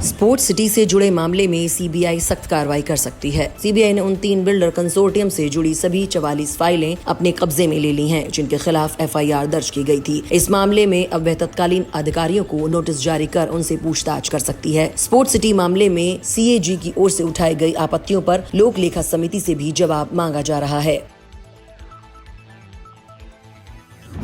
Sports city से जुड़े मामले में सीबीआई सख्त कार्रवाई कर सकती है। सीबीआई ने उन 3 बिल्डर कंसोर्टियम से जुड़ी सभी 44 फाइलें अपने कब्जे में ले ली हैं, जिनके खिलाफ एफआईआर दर्ज की गई थी। इस मामले में अब वह तत्कालीन अधिकारियों को नोटिस जारी कर उनसे पूछताछ कर सकती है। स्पोर्ट्स सिटी मामले में सीएजी की ओर से उठाई गई आपत्तियों पर लोक लेखा समिति से भी जवाब मांगा जा रहा है।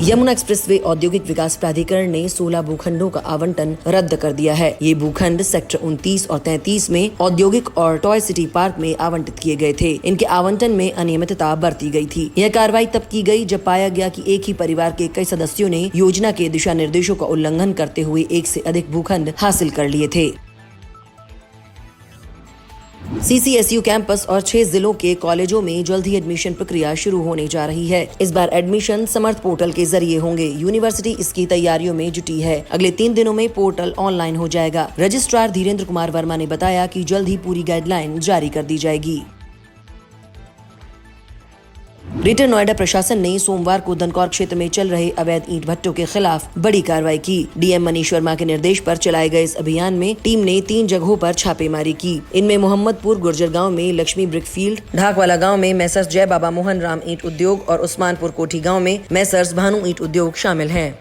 यमुना एक्सप्रेसवे औद्योगिक विकास प्राधिकरण ने 16 भूखंडों का आवंटन रद्द कर दिया है। ये भूखंड सेक्टर 29 और 33 में औद्योगिक और टॉय सिटी पार्क में आवंटित किए गए थे। इनके आवंटन में अनियमितता बरती गई थी। यह कार्रवाई तब की गई जब पाया गया कि एक ही परिवार के कई सदस्यों ने योजना के दिशा निर्देशों का उल्लंघन करते हुए एक से अधिक भूखंड हासिल कर लिए थे। सीसीएसयू कैंपस और 6 जिलों के कॉलेजों में जल्द ही एडमिशन प्रक्रिया शुरू होने जा रही है। इस बार एडमिशन समर्थ पोर्टल के जरिए होंगे। यूनिवर्सिटी इसकी तैयारियों में जुटी है। अगले 3 दिनों में पोर्टल ऑनलाइन हो जाएगा। रजिस्ट्रार धीरेन्द्र कुमार वर्मा ने बताया कि जल्द ही पूरी गाइडलाइन जारी कर दी जाएगी। ग्रेटर नोएडा प्रशासन ने सोमवार को धनकौर क्षेत्र में चल रहे अवैध ईंट भट्टों के खिलाफ बड़ी कार्रवाई की। डीएम मनीष वर्मा के निर्देश पर चलाए गए इस अभियान में टीम ने 3 जगहों पर छापेमारी की। इनमें मोहम्मदपुर गुर्जर गांव में लक्ष्मी ब्रिक फील्ड, ढाकवाला गांव में मैसर्स जय बाबा मोहन राम ईंट उद्योग और उस्मानपुर कोठी गांव में मैसर्स भानु ईंट उद्योग शामिल हैं।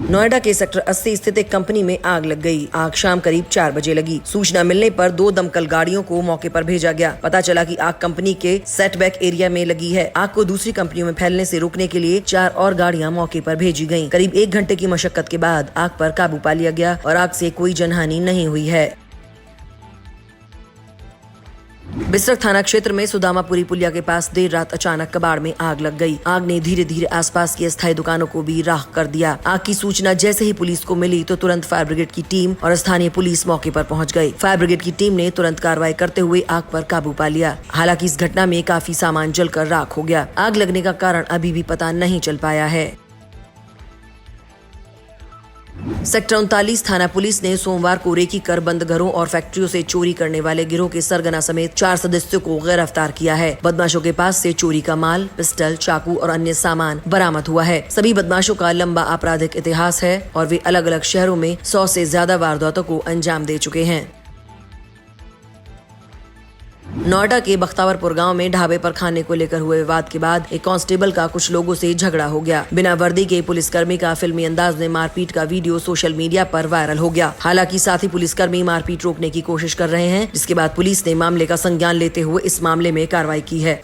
नोएडा के सेक्टर 80 स्थित एक कंपनी में आग लग गई। आग शाम करीब 4 बजे लगी। सूचना मिलने पर 2 दमकल गाड़ियों को मौके पर भेजा गया। पता चला कि आग कंपनी के सेटबैक एरिया में लगी है। आग को दूसरी कंपनियों में फैलने से रोकने के लिए 4 और गाड़ियां मौके पर भेजी गईं। करीब 1 घंटे की मशक्कत के बाद आग पर काबू पा लिया गया और आग से कोई जनहानि नहीं हुई है। बिसरख थाना क्षेत्र में सुदामापुरी पुलिया के पास देर रात अचानक कबाड़ में आग लग गई। आग ने धीरे धीरे आसपास की अस्थायी दुकानों को भी राख कर दिया। आग की सूचना जैसे ही पुलिस को मिली तो तुरंत फायर ब्रिगेड की टीम और स्थानीय पुलिस मौके पर पहुंच गई। फायर ब्रिगेड की टीम ने तुरंत कार्रवाई करते हुए आग पर काबू पा लिया। हालांकि इस घटना में काफी सामान जलकर राख हो गया। आग लगने का कारण अभी भी पता नहीं चल पाया है। सेक्टर 39 थाना पुलिस ने सोमवार को रेकी कर बंद घरों और फैक्ट्रियों से चोरी करने वाले गिरोह के सरगना समेत 4 सदस्यों को गिरफ्तार किया है। बदमाशों के पास से चोरी का माल, पिस्टल, चाकू और अन्य सामान बरामद हुआ है। सभी बदमाशों का लंबा आपराधिक इतिहास है और वे अलग अलग शहरों में 100 से ज्यादा वारदातों को अंजाम दे चुके हैं। नोएडा के बख्तावरपुर गांव में ढाबे पर खाने को लेकर हुए विवाद के बाद एक कांस्टेबल का कुछ लोगों से झगड़ा हो गया। बिना वर्दी के पुलिसकर्मी का फिल्मी अंदाज में मारपीट का वीडियो सोशल मीडिया पर वायरल हो गया। हालांकि साथी पुलिसकर्मी मारपीट रोकने की कोशिश कर रहे हैं, जिसके बाद पुलिस ने मामले का संज्ञान लेते हुए इस मामले में कार्रवाई की है।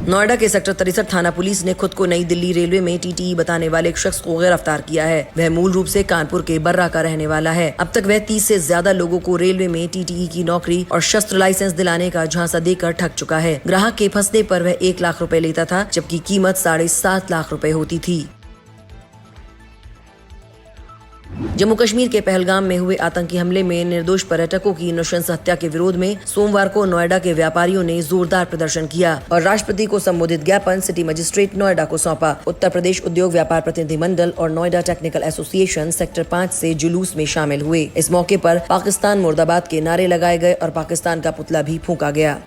नोएडा के सेक्टर 63 थाना पुलिस ने खुद को नई दिल्ली रेलवे में टीटीई बताने वाले एक शख्स को गिरफ्तार किया है। वह मूल रूप से कानपुर के बर्रा का रहने वाला है। अब तक वह 30 से ज्यादा लोगों को रेलवे में टीटीई की नौकरी और शस्त्र लाइसेंस दिलाने का झांसा देकर ठग चुका है। ग्राहक के फंसने पर वह 1 लाख रुपए लेता था, जबकि कीमत 7.5 लाख रुपए होती थी। जम्मू कश्मीर के पहलगाम में हुए आतंकी हमले में निर्दोष पर्यटकों की नृशंस हत्या के विरोध में सोमवार को नोएडा के व्यापारियों ने जोरदार प्रदर्शन किया और राष्ट्रपति को संबोधित ज्ञापन सिटी मजिस्ट्रेट नोएडा को सौंपा। उत्तर प्रदेश उद्योग व्यापार प्रतिनिधि मंडल और नोएडा टेक्निकल एसोसिएशन सेक्टर 5 से जुलूस में शामिल हुए। इस मौके पर पाकिस्तान मुर्दाबाद के नारे लगाए गए और पाकिस्तान का पुतला भी फूंका गया।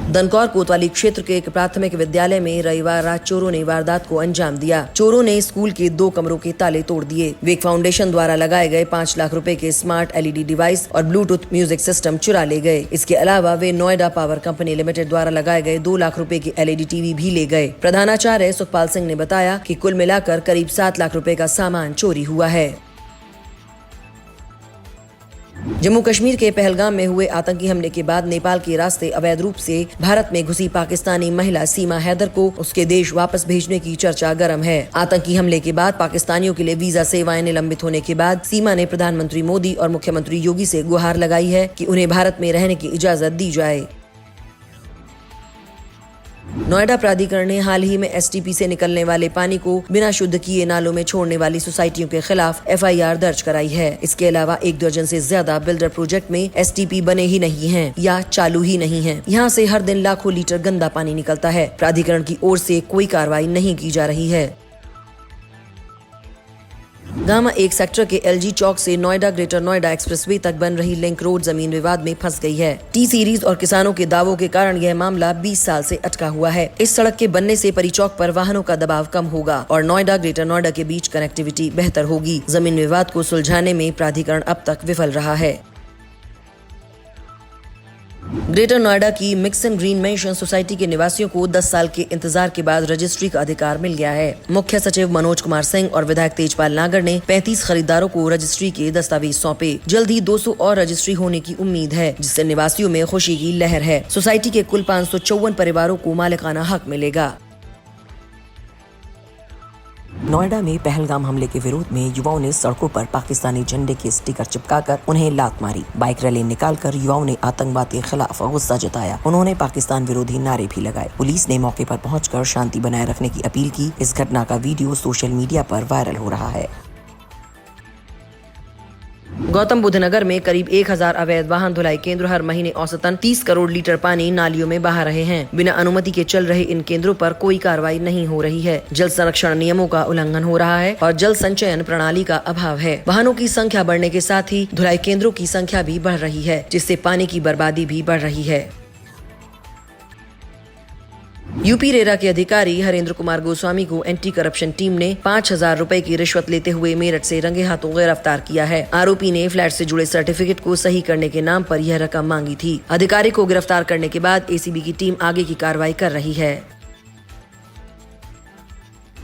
धनकौर कोतवाली क्षेत्र के एक प्राथमिक विद्यालय में रविवार रात चोरों ने वारदात को अंजाम दिया। चोरों ने स्कूल के 2 कमरों के ताले तोड़ दिए। वेक फाउंडेशन द्वारा लगाए गए 5 लाख रुपए के स्मार्ट एलईडी डिवाइस और ब्लूटूथ म्यूजिक सिस्टम चुरा ले गए। इसके अलावा वे नोएडा पावर कंपनी लिमिटेड द्वारा लगाए गए 2 लाख रुपए की एलईडी टीवी भी ले गए। प्रधानाचार्य सुखपाल सिंह ने बताया कि कुल मिलाकर करीब 7 लाख रुपए का सामान चोरी हुआ है। जम्मू कश्मीर के पहलगाम में हुए आतंकी हमले के बाद नेपाल के रास्ते अवैध रूप से भारत में घुसी पाकिस्तानी महिला सीमा हैदर को उसके देश वापस भेजने की चर्चा गर्म है। आतंकी हमले के बाद पाकिस्तानियों के लिए वीजा सेवाएं निलंबित होने के बाद सीमा ने प्रधानमंत्री मोदी और मुख्यमंत्री योगी से गुहार लगाई है कि उन्हें भारत में रहने की इजाजत दी जाए। नोएडा प्राधिकरण ने हाल ही में एसटीपी से निकलने वाले पानी को बिना शुद्ध किए नालों में छोड़ने वाली सोसाइटियों के खिलाफ एफआईआर दर्ज कराई है। इसके अलावा 1 दर्जन से ज्यादा बिल्डर प्रोजेक्ट में एसटीपी बने ही नहीं हैं या चालू ही नहीं हैं। यहाँ से हर दिन लाखों लीटर गंदा पानी निकलता है। प्राधिकरण की ओर से कोई कार्रवाई नहीं की जा रही है। गामा 1 सेक्टर के LG चौक से नोएडा ग्रेटर नोएडा एक्सप्रेसवे तक बन रही लिंक रोड जमीन विवाद में फंस गई है। टी सीरीज और किसानों के दावों के कारण यह मामला 20 साल से अटका हुआ है। इस सड़क के बनने से परी चौक पर वाहनों का दबाव कम होगा और नोएडा ग्रेटर नोएडा के बीच कनेक्टिविटी बेहतर होगी। जमीन विवाद को सुलझाने में प्राधिकरण अब तक विफल रहा है। ग्रेटर नोएडा की mix and green mention society के निवासियों को 10 साल के इंतजार के बाद रजिस्ट्री का अधिकार मिल गया है। मुख्य सचिव मनोज कुमार सिंह और विधायक तेजपाल नागर ने 35 खरीदारों को रजिस्ट्री के दस्तावेज सौंपे। जल्द ही 200 और रजिस्ट्री होने की उम्मीद है, जिससे निवासियों में खुशी की लहर है। सोसाइटी के कुल 554 परिवारों को मालिकाना हक मिलेगा। नोएडा में पहलगाम हमले के विरोध में युवाओं ने सड़कों पर पाकिस्तानी झंडे के स्टिकर चिपकाकर उन्हें लात मारी। बाइक रैली निकालकर युवाओं ने आतंकवाद के खिलाफ गुस्सा जताया। उन्होंने पाकिस्तान विरोधी नारे भी लगाए। पुलिस ने मौके पर पहुंचकर शांति बनाए रखने की अपील की। इस घटना का वीडियो सोशल मीडिया पर वायरल हो रहा है। गौतम बुद्ध नगर में करीब 1000 अवैध वाहन धुलाई केंद्र हर महीने औसतन 30 करोड़ लीटर पानी नालियों में बहा रहे हैं। बिना अनुमति के चल रहे इन केंद्रों पर कोई कार्रवाई नहीं हो रही है। जल संरक्षण नियमों का उल्लंघन हो रहा है और जल संचयन प्रणाली का अभाव है। वाहनों की संख्या बढ़ने के साथ ही धुलाई केंद्रों की संख्या भी बढ़ रही है, जिससे पानी की बर्बादी भी बढ़ रही है। यूपी रेरा के अधिकारी हरेंद्र कुमार गोस्वामी को एंटी करप्शन टीम ने 5000 रुपए की रिश्वत लेते हुए मेरठ से रंगे हाथों गिरफ्तार किया है। आरोपी ने फ्लैट से जुड़े सर्टिफिकेट को सही करने के नाम पर यह रकम मांगी थी। अधिकारी को गिरफ्तार करने के बाद एसीबी की टीम आगे की कार्रवाई कर रही है।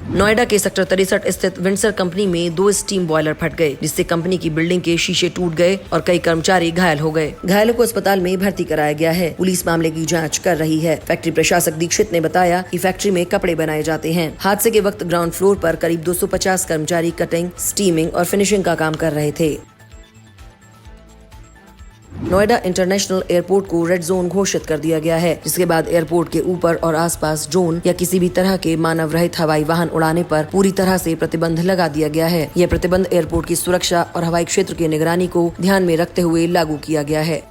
नोएडा के सेक्टर 63 स्थित विंडसर कंपनी में 2 स्टीम बॉयलर फट गए, जिससे कंपनी की बिल्डिंग के शीशे टूट गए और कई कर्मचारी घायल हो गए। घायलों को अस्पताल में भर्ती कराया गया है। पुलिस मामले की जांच कर रही है। फैक्ट्री प्रशासक दीक्षित ने बताया कि फैक्ट्री में कपड़े बनाए जाते हैं। हादसे के वक्त ग्राउंड फ्लोर पर करीब 250 कर्मचारी कटिंग, स्टीमिंग और फिनिशिंग का काम कर रहे थे। नोएडा इंटरनेशनल एयरपोर्ट को रेड जोन घोषित कर दिया गया है, जिसके बाद एयरपोर्ट के ऊपर और आसपास ड्रोन या किसी भी तरह के मानव रहित हवाई वाहन उड़ाने पर पूरी तरह से प्रतिबंध लगा दिया गया है। यह प्रतिबंध एयरपोर्ट की सुरक्षा और हवाई क्षेत्र की निगरानी को ध्यान में रखते हुए लागू किया गया है।